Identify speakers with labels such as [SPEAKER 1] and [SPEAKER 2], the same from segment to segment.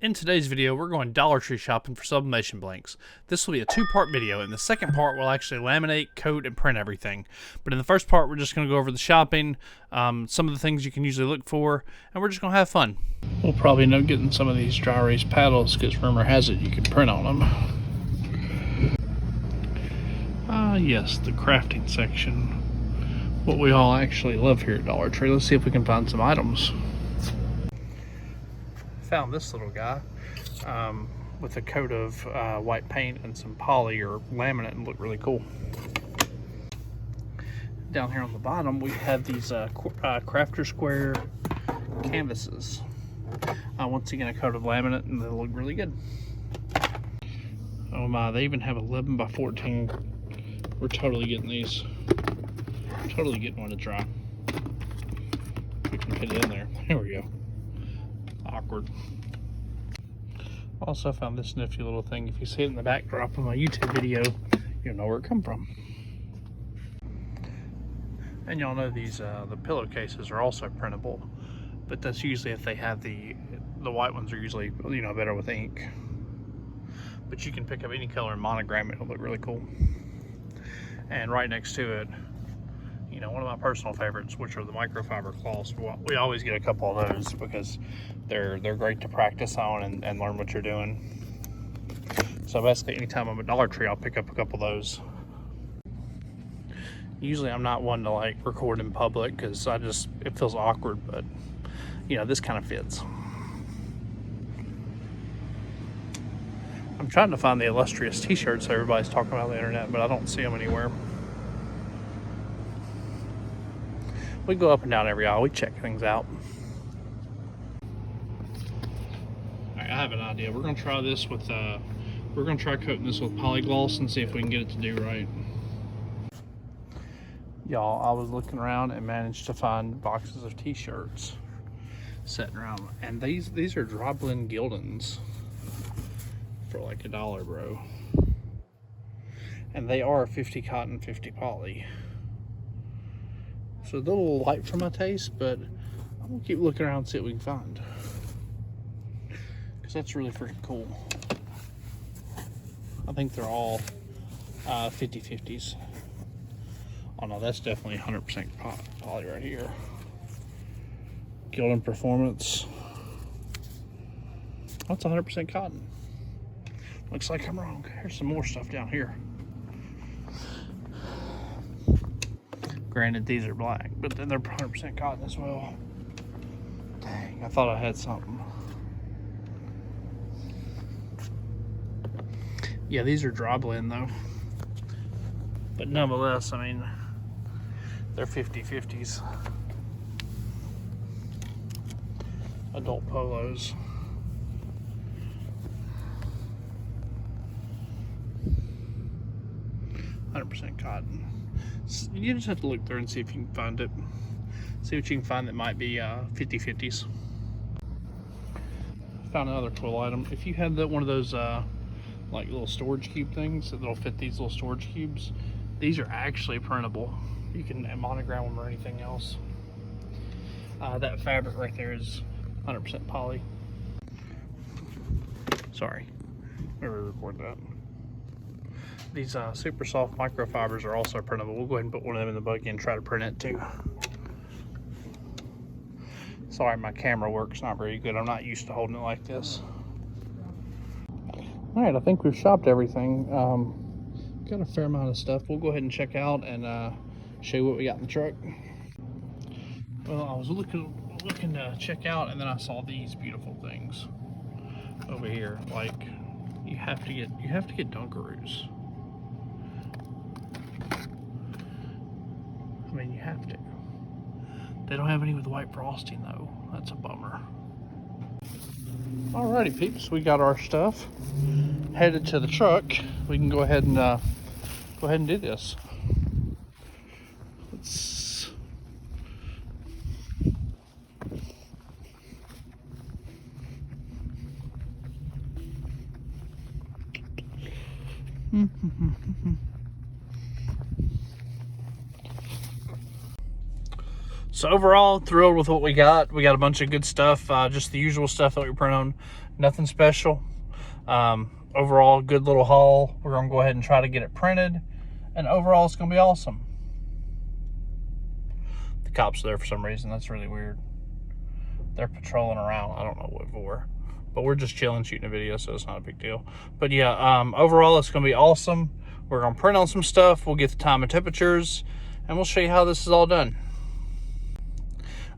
[SPEAKER 1] In today's video, we're going Dollar Tree shopping for sublimation blanks. This will be a two-part video. In the second part, we'll actually laminate, coat, and print everything. But in the first part, we're just going to go over the shopping, some of the things you can usually look for, and we're just going to have fun. We'll probably end up getting some of these dry erase paddles, because rumor has it you can print on them. Yes, the crafting section. What we all actually love here at Dollar Tree. Let's see if we can find some items. Found this little guy with a coat of white paint and some poly or laminate, and looked really cool. Down here on the bottom we have these crafter square canvases. Once again, a coat of laminate, and they look really good. Oh my, they even have 11 by 14. We're totally getting these. Totally getting one to try. We can fit it in there. There we go. Awkward. Also found this nifty little thing. If you see it in the backdrop of my YouTube video, you'll know where it come from. And y'all know these the pillowcases are also printable, but that's usually if they have the white ones are usually, you know, better with ink. But you can pick up any color and monogram it. It'll look really cool. And right next to it, you know, one of my personal favorites, which are the microfiber cloths. We always get a couple of those because they're great to practice on and learn what you're doing. So basically, anytime I'm at Dollar Tree, I'll pick up a couple of those. Usually, I'm not one to like record in public because it feels awkward, but you know, this kind of fits. I'm trying to find the illustrious t-shirts everybody's talking about on the internet, but I don't see them anywhere. We go up and down every aisle, we check things out. Alright, I have an idea. We're gonna try this with we're gonna try coating this with polygloss and see if we can get it to do right. Y'all, I was looking around and managed to find boxes of t-shirts sitting around, and these are dry blend Gildans for like $1, bro. And they are 50 cotton, 50 poly. So they're a little light for my taste, but I'm gonna keep looking around and see what we can find, because that's really freaking cool. I think they're all 50/50s. Oh no, that's definitely 100% poly right here. Gildan Performance. That's 100% cotton. Looks like I'm wrong. Here's some more stuff down here. Granted, these are black, but then they're 100% cotton as well. Dang, I thought I had something. Yeah, these are dry blend though. But nonetheless, I mean, they're 50/50s. Adult polos. %100% cotton. You just have to look through and see if you can find it. See what you can find that might be 50/50s. Found another cool item. If you had one of those like little storage cube things that'll fit these little storage cubes, these are actually printable. You can monogram them or anything else. That fabric right there is 100% poly. Sorry, never record that. These super soft microfibers are also printable. We'll go ahead and put one of them in the buggy and try to print it too. Sorry, my camera work's not very good. I'm not used to holding it like this. All right, I think we've shopped everything. Got a fair amount of stuff. We'll go ahead and check out and show you what we got in the truck. Well, I was looking to check out, and then I saw these beautiful things over here. Like, you have to get Dunkaroos. I mean, you have to. They don't have any with white frosting though. That's a bummer. Alrighty, peeps, we got our stuff headed to the truck. We can go ahead and do this. Let's. So overall, thrilled with what we got. We got a bunch of good stuff, just the usual stuff that we print on, nothing special. Overall, good little haul. We're gonna go ahead and try to get it printed, and overall it's gonna be awesome. The cops are there for some reason. That's really weird. They're patrolling around. I don't know what for, but we're just chilling, shooting a video, so it's not a big deal. But yeah, overall it's gonna be awesome. We're gonna print on some stuff. We'll get the time and temperatures, and we'll show you how this is all done.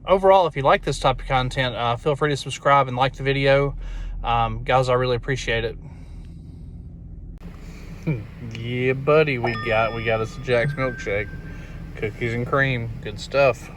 [SPEAKER 1] Overall, if you like this type of content, feel free to subscribe and like the video. Guys, I really appreciate it. Yeah, buddy, we got us a Jack's milkshake. Cookies and cream. Good stuff.